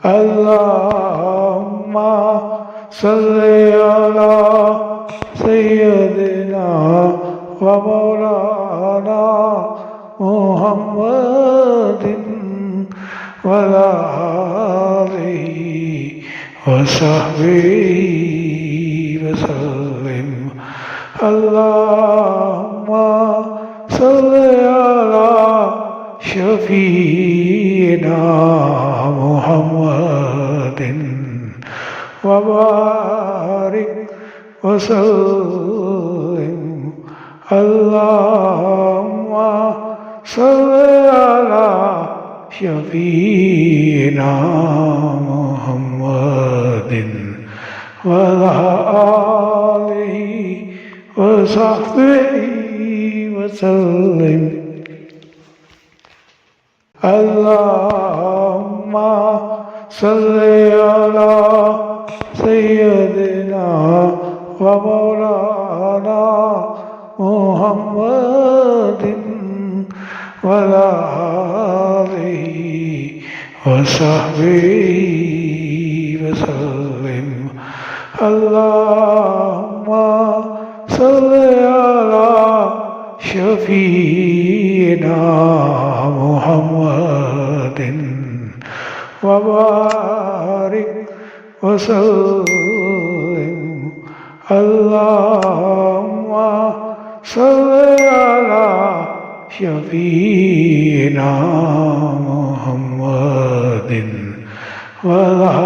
اللهم صل على سيدنا ومولانا محمد وعلى آله وصحبه وسلم. اللهم صل على شفيعنا محمد وبارك وسلم. اللهم صل على شفيعنا محمد وعلى آله وصحبه وسلم. اللهم صل على سيدنا ومولانا محمد وعلى آله وصحبه وسلم. اللهم صل على شفيعنا محمد وبارك وسلم. اللهم صل على شفيعنا محمد وعلى